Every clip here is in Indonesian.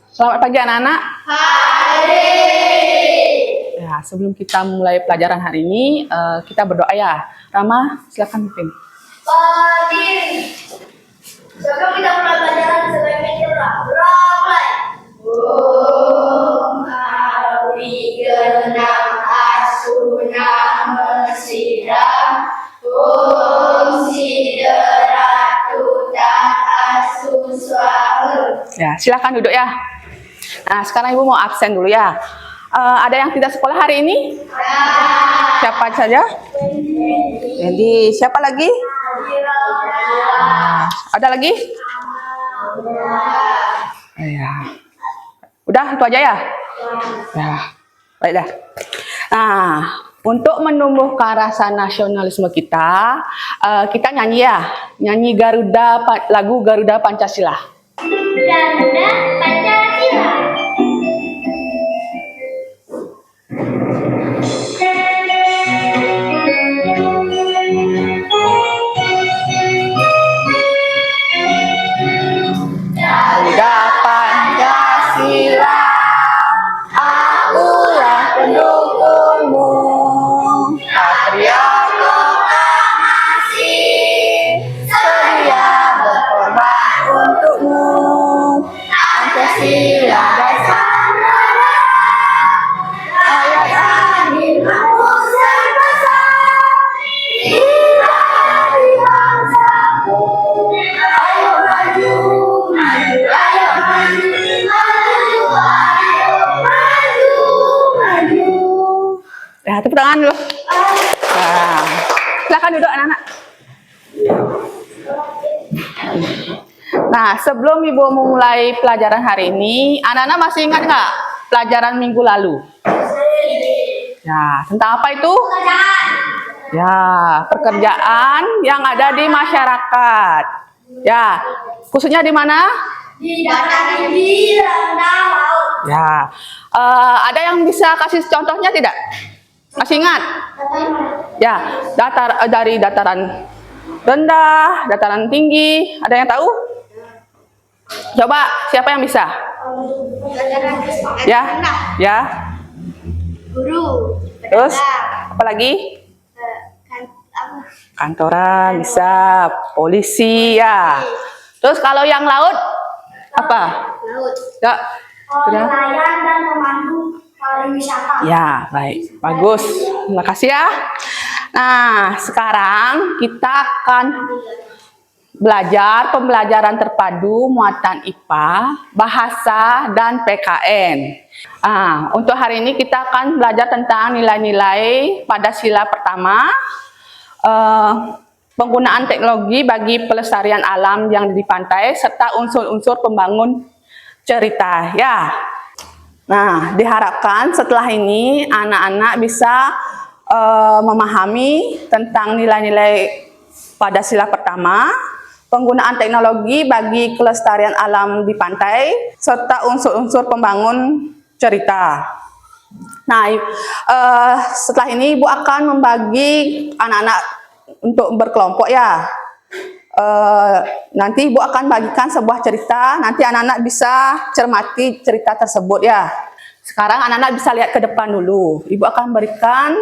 Selamat pagi anak-anak. Hari. Ya, sebelum kita mulai pelajaran hari ini, kita berdoa ya. Rama, silakan pimpin. Berdiri. Sebelum kita mulai pelajaran, sebaiknya kita berdoa. Om Hari Genang Asuna Mesiram Om Sideratu Dan Asuswahu. Ya, silakan duduk ya. Nah, sekarang Ibu mau absen dulu ya. Ada yang tidak sekolah hari ini? Siapa saja? Jadi, siapa lagi? Ada lagi? Ya. Udah, itu aja ya? Ya, baik dah. Nah, untuk menumbuhkan rasa nasionalisme kita, kita nyanyi ya. Nyanyi lagu Garuda Pancasila. Garuda Pancasila. Garuda Pancasila, akulah pendukungmu, Satria proklamasi, sedia berkorban untukmu. Pancasila dasar negara, ayat hidupmu sebesar, dari bangsamu. Ayo maju, maju, ayo maju, maju, ayo maju, maju. Ya, tepuk tangan dulu. Nah, silakan duduk anak-anak. Nah, sebelum Ibu memulai pelajaran hari ini, anak-anak masih ingat nggak pelajaran minggu lalu? Ya, tentang apa itu? Ya, pekerjaan yang ada di masyarakat. Ya, khususnya di mana? Di darat tinggi rendah laut. Ya, ada yang bisa kasih contohnya tidak? Masih ingat? Ya, dari dataran rendah, dataran tinggi, ada yang tahu? Coba, siapa yang bisa? Ya, ya. Guru. Terus, apa lagi? Kantoran bisa, polisi ya. Terus kalau yang laut apa? Laut. Ya, sudah. Nelayan dan pemandu pariwisata. Ya, baik, bagus. Terima kasih ya. Nah, sekarang kita akan belajar pembelajaran terpadu muatan IPA, bahasa, dan PKN. Untuk hari ini kita akan belajar tentang nilai-nilai pada sila pertama, penggunaan teknologi bagi pelestarian alam yang di pantai, serta unsur-unsur pembangun cerita. Ya. Nah, diharapkan setelah ini anak-anak bisa memahami tentang nilai-nilai pada sila pertama, penggunaan teknologi bagi kelestarian alam di pantai, serta unsur-unsur pembangun cerita. Nah, setelah ini Ibu akan membagi anak-anak untuk berkelompok ya. Nanti Ibu akan bagikan sebuah cerita, nanti anak-anak bisa cermati cerita tersebut ya. Sekarang anak-anak bisa lihat ke depan dulu. Ibu akan berikan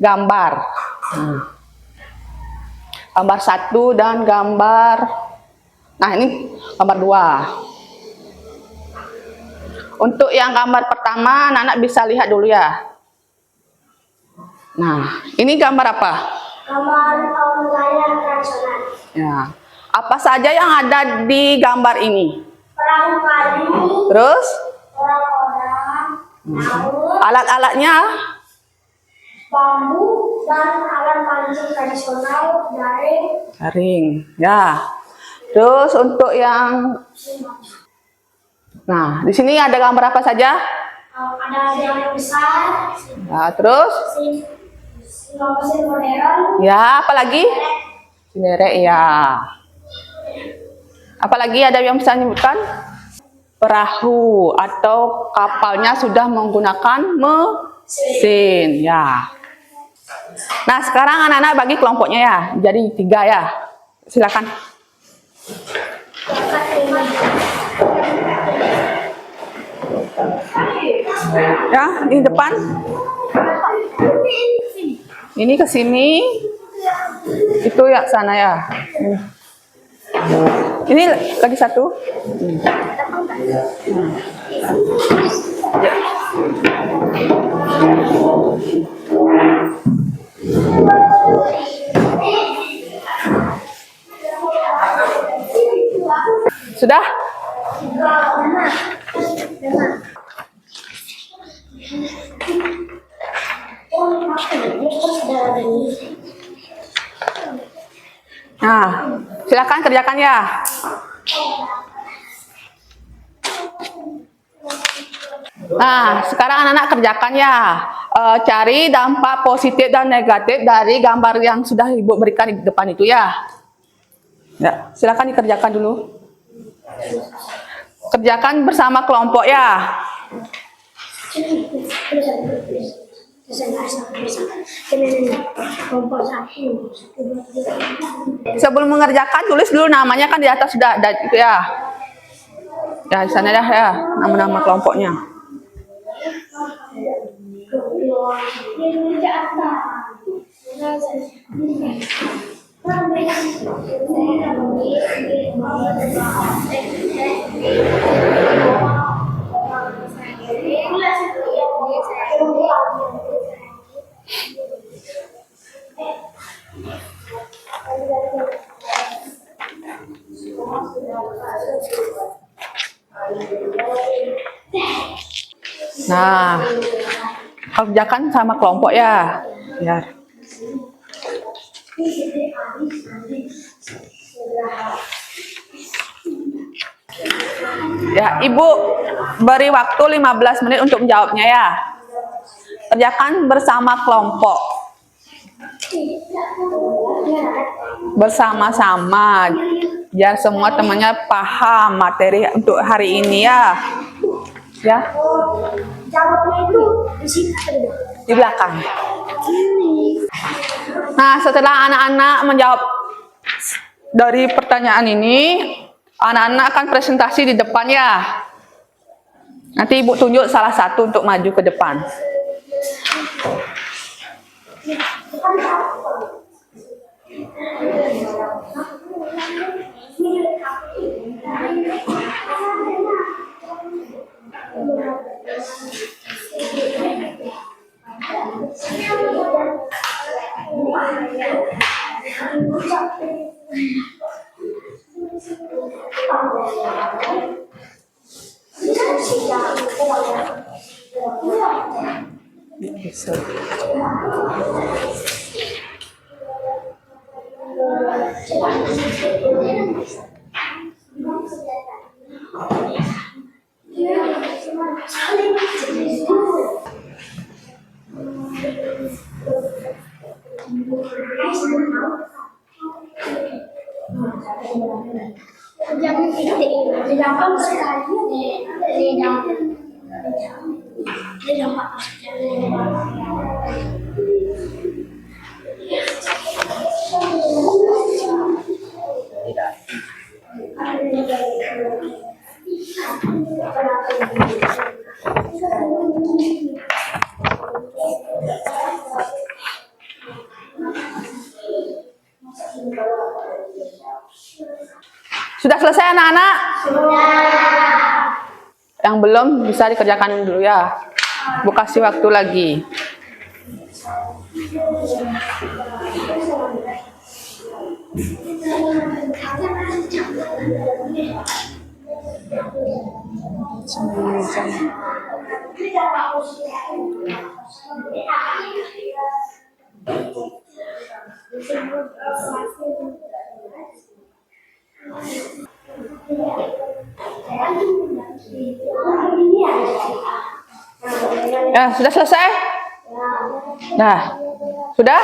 gambar. Gambar 1 dan gambar, nah ini gambar 2. Untuk yang gambar pertama, anak-anak bisa lihat dulu ya. Nah, ini gambar apa? Gambar nelayan tradisional. Ya. Apa saja yang ada di gambar ini? Perahu kayu. Terus? Orang-orang. Laut. Alat-alatnya? Bambu dan alat pancing tradisional jaring. Jaring. Ya. Terus untuk yang, nah di sini ada gambar apa saja? Ada yang besar. Nah, terus? Mesin modern. Ya, apalagi? Sinerek ya. Apalagi ada yang bisa menyebutkan? Perahu atau kapalnya sudah menggunakan mesin ya. Nah, sekarang anak-anak bagi kelompoknya ya. Jadi 3 ya. Silakan. Ya, ini depan. Ini ke sini. Itu ya sana ya. Ini lagi satu. Ya. Sudah? Nah, silakan kerjakan ya. Nah, sekarang anak-anak kerjakan ya. Cari dampak positif dan negatif dari gambar yang sudah Ibu berikan di depan itu ya. Ya, silakan dikerjakan dulu. Kerjakan bersama kelompok ya. Sebelum mengerjakan tulis dulu namanya kan di atas sudah ada itu ya. Ya di sana dah ya nama-nama kelompoknya. Nah, kerjakan sama kelompok ya. Biar. Ya, Ibu beri waktu 15 menit untuk menjawabnya ya. Kerjakan bersama kelompok. Bersama-sama. Biar semua temannya paham materi untuk hari ini ya. Ya. Jawabnya itu di sini. Di belakang. Nah, setelah anak-anak menjawab dari pertanyaan ini, anak-anak akan presentasi di depan ya. Nanti Ibu tunjuk salah satu untuk maju ke depan. Jangan di dalam sekali di dalam Sudah selesai anak-anak? Yang belum bisa dikerjakan dulu ya. Bu kasih waktu lagi. Ya, sudah selesai? Nah, sudah?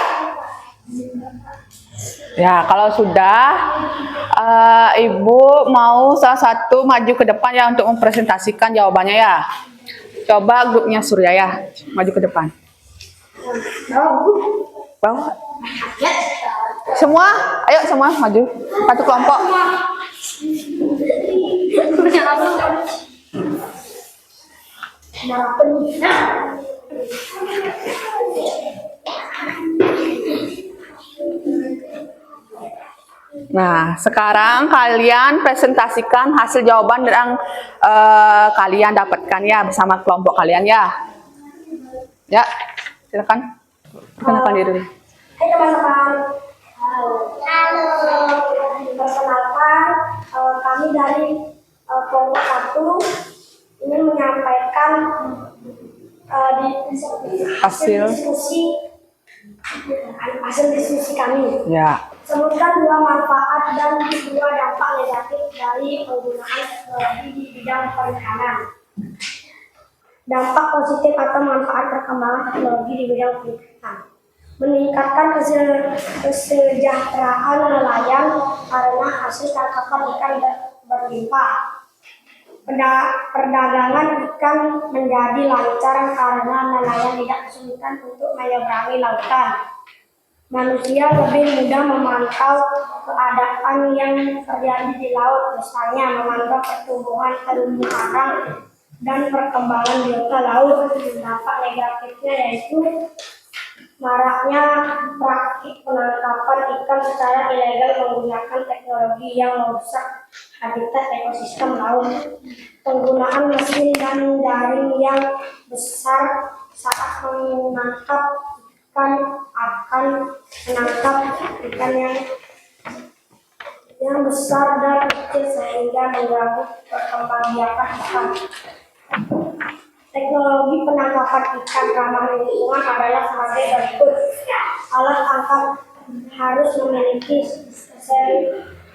Ya, kalau sudah, Ibu mau salah satu maju ke depan ya untuk mempresentasikan jawabannya ya. Coba grupnya Surya ya, maju ke depan. Bawa. Semua, ayo semua maju. Satu kelompok. Marapen. Nah, sekarang kalian presentasikan hasil jawaban yang kalian dapatkan ya bersama kelompok kalian ya. Ya, silakan. Perkenalkan diri. Hai teman-teman. Halo. Perkenalkan, kami dari kelompok 1 ingin menyampaikan Hasil. hasil diskusi kami. Ya. Sebutkan 2 manfaat dan 2 dampak negatif dari penggunaan teknologi di bidang perikanan. Dampak positif atau manfaat perkembangan teknologi di bidang perikanan: meningkatkan kesejahteraan nelayan karena hasil tangkapan ikan berlimpah. Perdagangan ikan menjadi lancar karena nelayan tidak kesulitan untuk menyeberangi lautan. Manusia lebih mudah memantau keadaan yang terjadi di laut, misalnya memantau pertumbuhan terumbu karang dan perkembangan biota laut. Dampak negatifnya yaitu maraknya praktik penangkapan ikan secara ilegal menggunakan teknologi yang merusak habitat ekosistem laut. Penggunaan mesin dan jaring yang besar saat menangkap ikan akan menangkap ikan yang besar dan kecil sehingga mengganggu perkembangbiakan ikan. Teknologi penangkapan ikan ramah lingkungan adalah sebagai berikut. Alat tangkap harus memiliki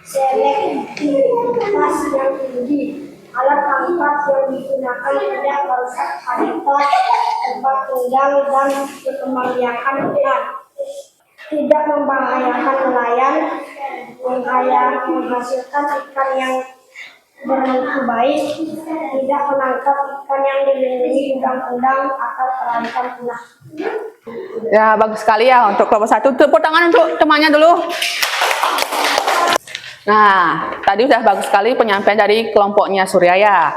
selektivitas yang tinggi. Alat tangkap yang digunakan tidak merusak habitat, tempat tinggal, dan perkembangbiakan ikan. Tidak membahayakan nelayan, menghasilkan ikan yang bermutu baik, tidak menangkap ikan yang dilindungi undang-undang atau terancam punah. Ya, bagus sekali ya untuk kelompok 1. Tepuk tangan untuk temannya dulu. Nah, tadi sudah bagus sekali penyampaian dari kelompoknya Surya ya.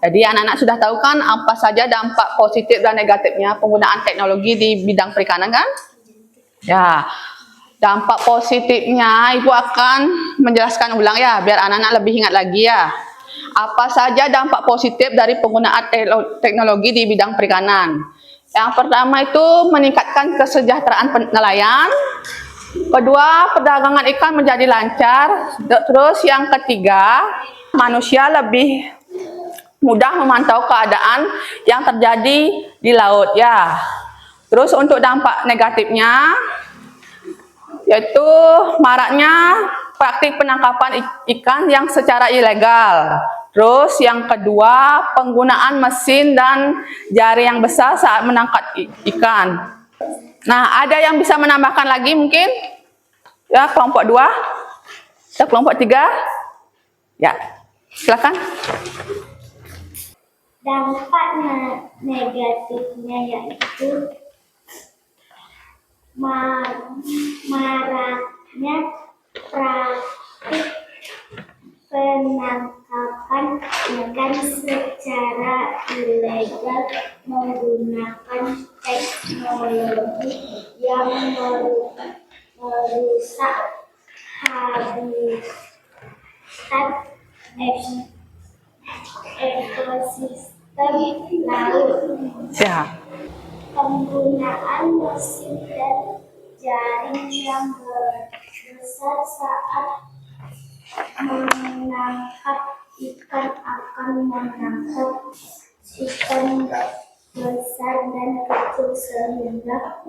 Jadi anak-anak sudah tahu kan apa saja dampak positif dan negatifnya penggunaan teknologi di bidang perikanan kan? Ya, dampak positifnya Ibu akan menjelaskan ulang ya, biar anak-anak lebih ingat lagi ya. Apa saja dampak positif dari penggunaan teknologi di bidang perikanan? Yang pertama itu meningkatkan kesejahteraan nelayan. Kedua, perdagangan ikan menjadi lancar. Terus yang ketiga, manusia lebih mudah memantau keadaan yang terjadi di laut ya. Terus untuk dampak negatifnya yaitu maraknya praktik penangkapan ikan yang secara ilegal. Terus yang kedua, penggunaan mesin dan jaring yang besar saat menangkap ikan. Nah, ada yang bisa menambahkan lagi mungkin? Ya, kelompok 2. Ya, kelompok 3. Ya, silakan. Dampak negatifnya yaitu maraknya praktik penangkapan ikan secara ilegal menggunakan teknologi yang merusak habitat ekosistem laut. Ya. Penggunaan mesin dan jaring yang besar saat menangkap ikan akan menangkap ikan besar dan kecil sehingga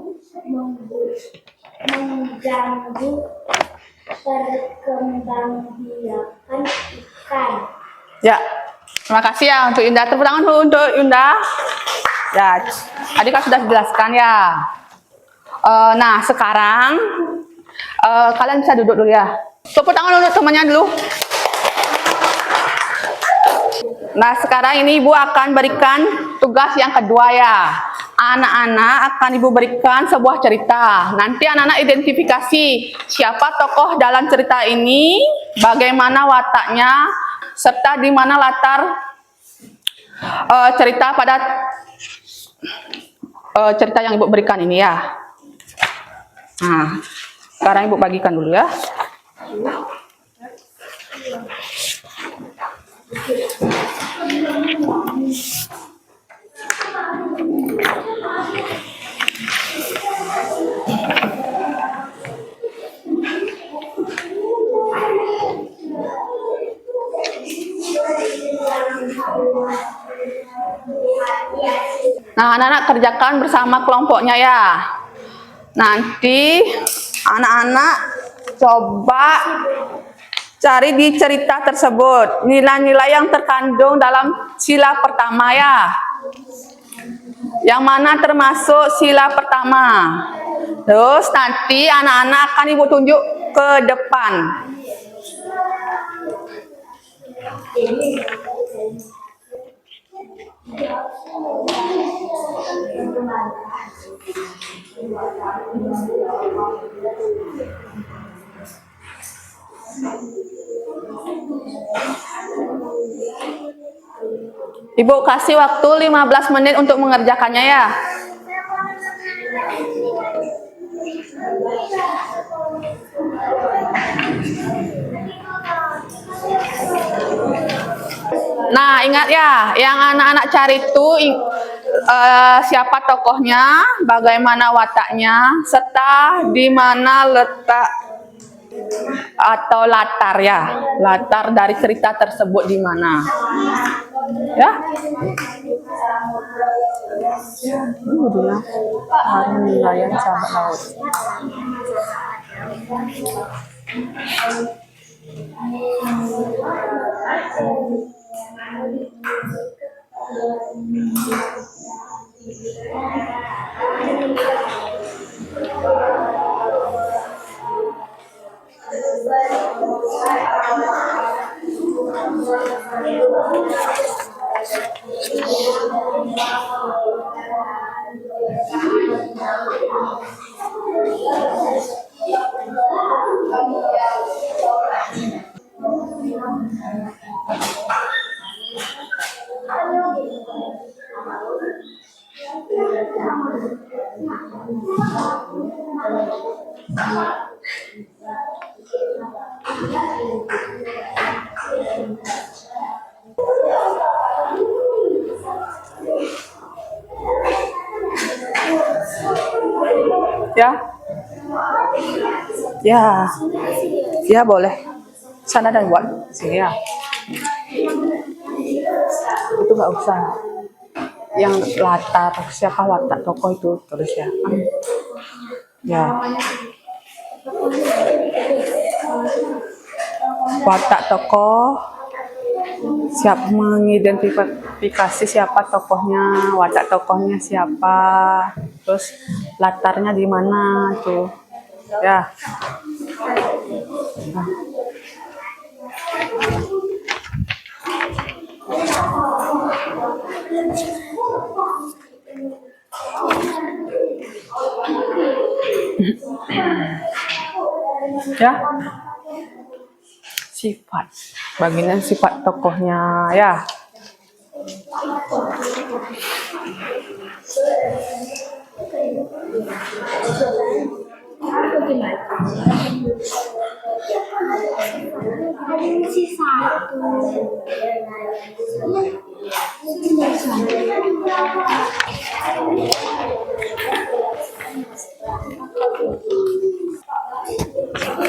mengganggu perkembangbiakan ikan. Ya, terima kasih ya untuk Yunda. Tepuk tangan dulu untuk Yunda. Ya, tadi kan sudah dijelaskan ya. Nah, sekarang kalian bisa duduk dulu ya. Tepuk tangan untuk temannya dulu. Nah, sekarang ini Ibu akan berikan tugas yang kedua ya. Anak-anak akan Ibu berikan sebuah cerita. Nanti anak-anak identifikasi siapa tokoh dalam cerita ini, bagaimana wataknya, serta di mana latar cerita pada cerita yang Ibu berikan ini ya. Nah, sekarang Ibu bagikan dulu ya. Nah, anak-anak kerjakan bersama kelompoknya ya. Nanti anak-anak coba cari di cerita tersebut nilai-nilai yang terkandung dalam sila pertama ya. Yang mana termasuk sila pertama. Terus nanti anak-anak akan Ibu tunjuk ke depan. Ibu kasih waktu 15 menit untuk mengerjakannya ya. Nah, ingat ya, yang anak-anak cari itu siapa tokohnya, bagaimana wataknya, serta di mana letak atau latar ya. Latar dari cerita tersebut di mana. Ya. Judulnya Hari Nelayan Sahabat Laut. Ya. Ya. Ya boleh. Sana dan buat sini ya. Itu nggak usah. Yang latar siapa watak tokoh itu terus ya. Ya. Watak tokoh, siap mengidentifikasi siapa tokohnya, watak tokohnya siapa, terus latarnya di mana tuh, ya. Nah. Ya. Sifat, bagian sifat tokohnya ya.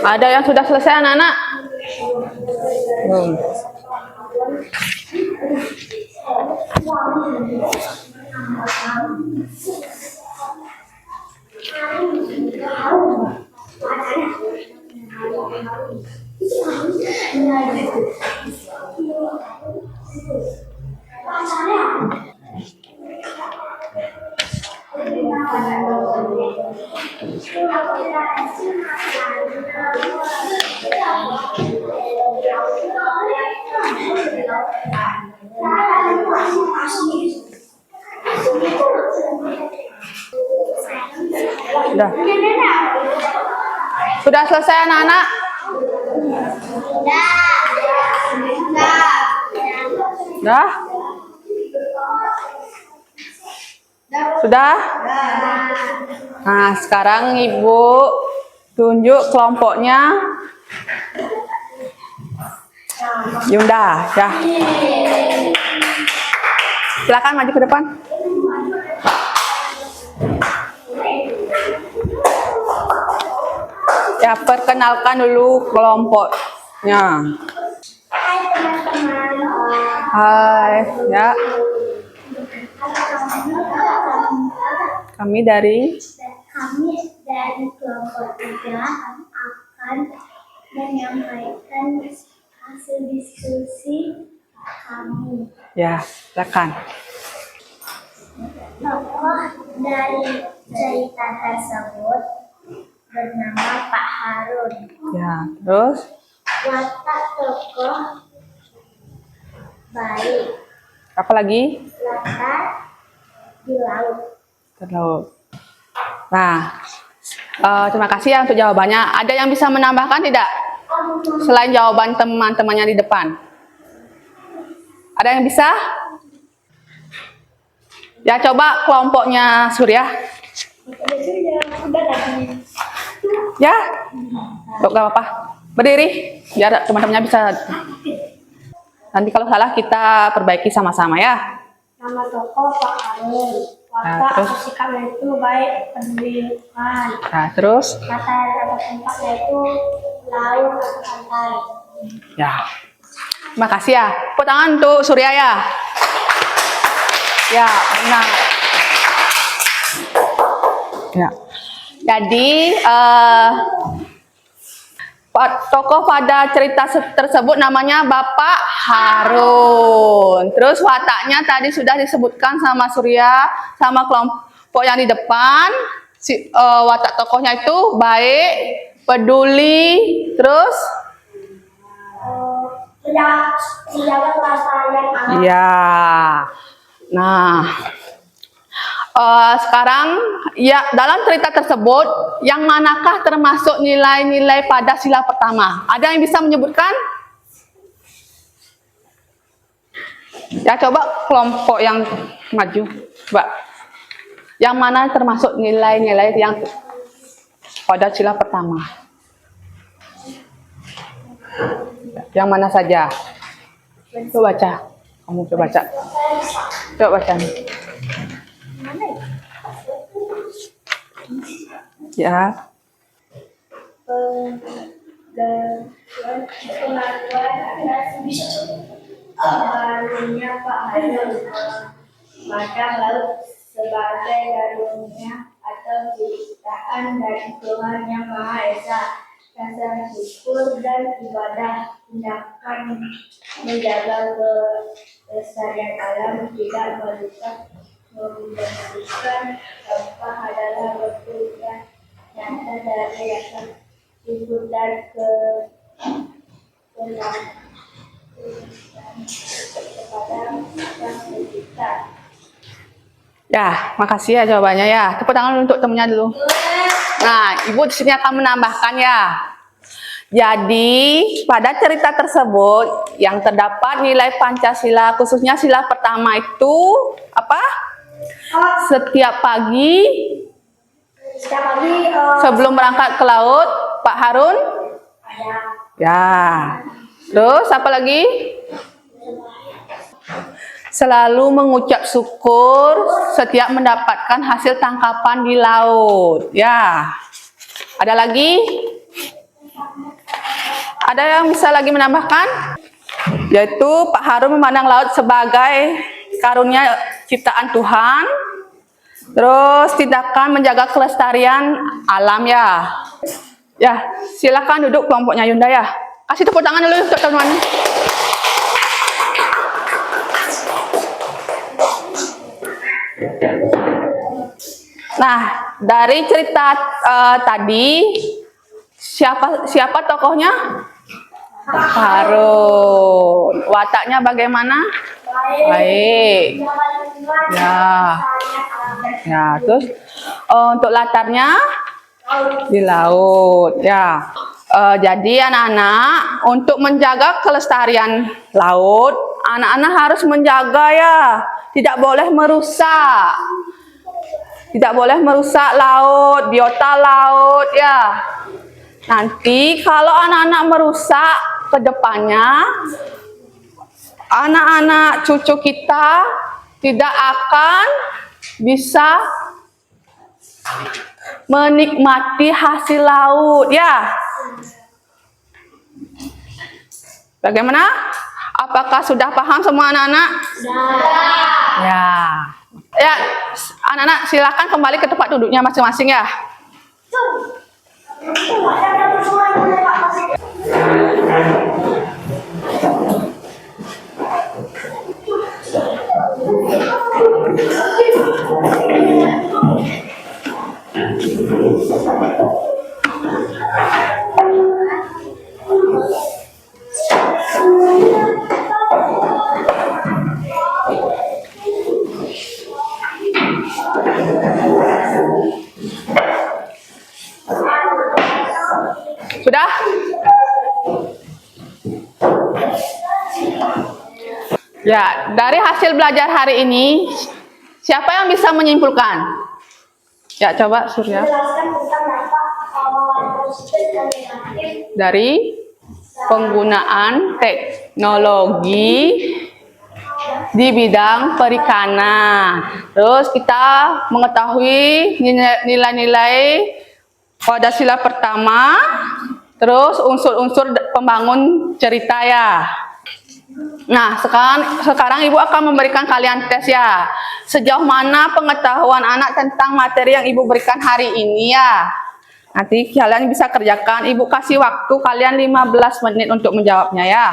Ada yang sudah selesai anak-anak? Sudah. Sudah selesai anak-anak? Dah. Sudah? Nah, sekarang Ibu tunjuk kelompoknya Yunda, ya. Silakan maju ke depan. Ya, perkenalkan dulu kelompoknya. Hai teman-teman. Hai, ya. Kami dari kelompok 3 akan menyampaikan hasil diskusi kami. ya, silakan. Tokoh dari cerita tersebut bernama Pak Harun. Ya, terus Watak tokoh baik, apa lagi? latar di laut. Terlalu. Nah, terima kasih ya untuk jawabannya. Ada yang bisa menambahkan tidak? Selain jawaban teman-temannya di depan. Ada yang bisa? Ya, coba kelompoknya Surya. Ya, gak apa-apa. Berdiri, biar teman-temannya bisa. Nanti kalau salah kita perbaiki sama-sama ya. Nama tokoh Pak Harun. Watak terus? atau sikapnya itu baik, peduli lingkungan. Nah, terus? Latar atau tempatnya itu laut atau pantai. Ya. Terima kasih ya. Tepuk tangan untuk Surya ya. Ya, benar. Ya. Jadi, tokoh pada cerita tersebut namanya Bapak Harun. Terus wataknya tadi sudah disebutkan sama Surya, sama kelompok yang di depan. Watak tokohnya itu baik, peduli, terus Menjaga kelestarian alam. ya. Nah, sekarang ya dalam cerita tersebut yang manakah termasuk nilai-nilai pada sila pertama? Ada yang bisa menyebutkan? Ya, coba kelompok yang maju, coba. Yang mana termasuk nilai-nilai yang pada sila pertama? Yang mana saja? Coba baca. Kamu coba baca. Coba baca. Ya. Barunya Pak Harun pada laut sebagai garungnya atau ciptaan dari Tuhan Yang Maha Esa. Rasa syukur dan ibadah, tindakan menjaga kelestarian alam, tidak merusak, membersihkan sampah adalah bentuk yang nyata dari rasa syukur dan kepada Sang Pencipta. Ya, makasih ya jawabannya ya. Tepuk tangan untuk temennya dulu. Nah, Ibu di sini akan menambahkan ya. Jadi, pada cerita tersebut yang terdapat nilai Pancasila, khususnya sila pertama itu apa? Setiap pagi sebelum berangkat ke laut, Pak Harun? Ya. Terus apa lagi? Selalu mengucap syukur setiap mendapatkan hasil tangkapan di laut. Ya. Ada lagi? Ada yang bisa lagi menambahkan? Yaitu Pak Harun memandang laut sebagai karunia ciptaan Tuhan. Terus tindakan menjaga kelestarian alam ya. Ya, silakan duduk kelompoknya Yunda ya. Kasih tepuk tangan dulu untuk teman-teman. Nah, dari cerita tadi siapa tokohnya? Pak Harun. Wataknya bagaimana? Baik. Ya. Ya, terus untuk latarnya di laut. Ya. Jadi anak-anak untuk menjaga kelestarian laut, anak-anak harus menjaga ya, tidak boleh merusak. Tidak boleh merusak laut, biota laut ya. Nanti kalau anak-anak merusak ke depannya, anak-anak cucu kita tidak akan bisa menikmati hasil laut ya. Bagaimana? Apakah sudah paham semua anak-anak? Ya. Ya, anak-anak silakan kembali ke tempat duduknya masing-masing ya. Sudah? Ya, dari hasil belajar hari ini, siapa yang bisa menyimpulkan? Ya, coba Surya. Jelaskan tentang dampak positif dan negatif Dari penggunaan teknologi di bidang perikanan. Terus kita mengetahui nilai-nilai pada sila pertama, terus unsur-unsur pembangun cerita ya. Nah, sekarang Ibu akan memberikan kalian tes ya. Sejauh mana pengetahuan anak tentang materi yang Ibu berikan hari ini ya. Nanti kalian bisa kerjakan. Ibu kasih waktu kalian 15 menit untuk menjawabnya ya.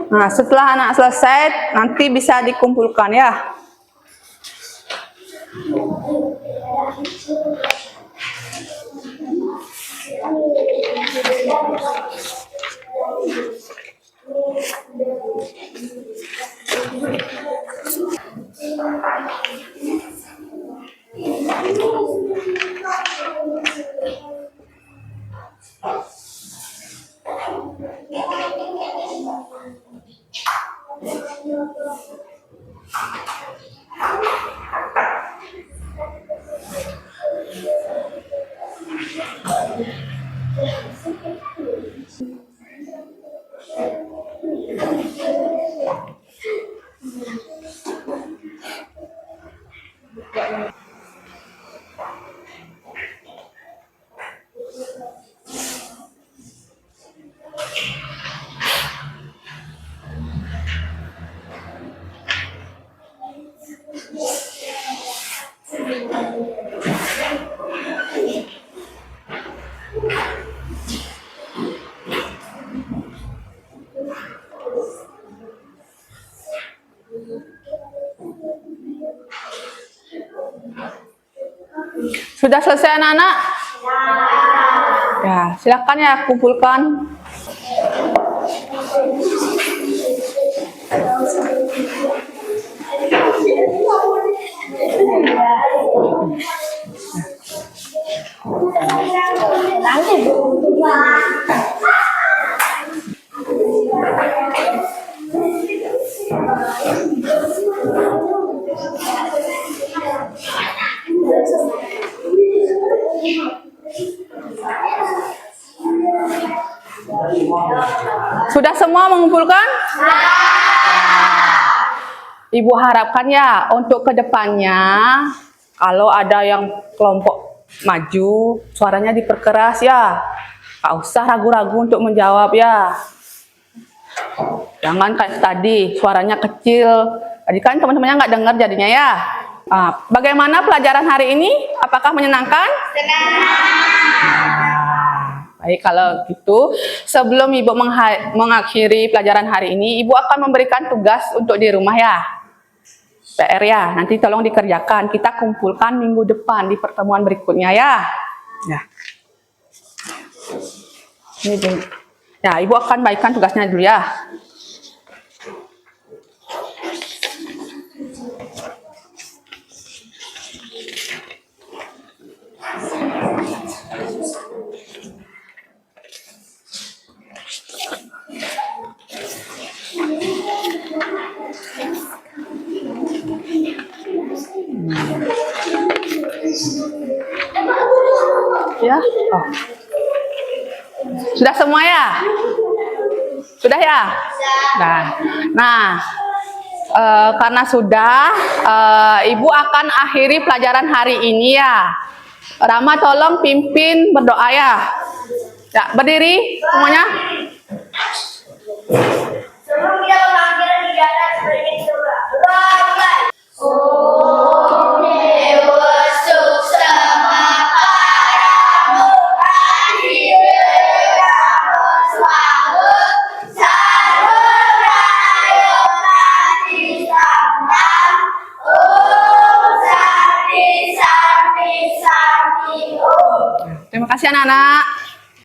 Nah, setelah anak selesai, nanti bisa dikumpulkan ya. Sudah selesai anak-anak? Ya, silakan ya kumpulkan. Sudah semua mengumpulkan? Ibu harapkan ya untuk kedepannya kalau ada yang kelompok maju suaranya diperkeras ya, nggak usah ragu-ragu untuk menjawab ya. Jangan kayak tadi suaranya kecil, tadi kan teman-temannya nggak dengar jadinya ya. Bagaimana pelajaran hari ini? Apakah menyenangkan? Baik, kalau gitu sebelum Ibu mengakhiri pelajaran hari ini, Ibu akan memberikan tugas untuk di rumah ya. PR ya, nanti tolong dikerjakan. Kita kumpulkan minggu depan di pertemuan berikutnya ya. Ya. Ini deh. Ya, Ibu akan bagikan tugasnya dulu ya. Ya. Oh. Sudah semua ya? Sudah ya? Nah, karena sudah, Ibu akan akhiri pelajaran hari ini ya. Rama tolong pimpin berdoa ya. Ya, berdiri semuanya. Sebelum kita mengakhiri kegiatan seperti ini, berdoa mulai. Om Dewa Suksema Paramu Adhiramo Swamu Sarvarayo Tati Samtam Om Santi Santi Santi Om. Terima kasih anak-anak.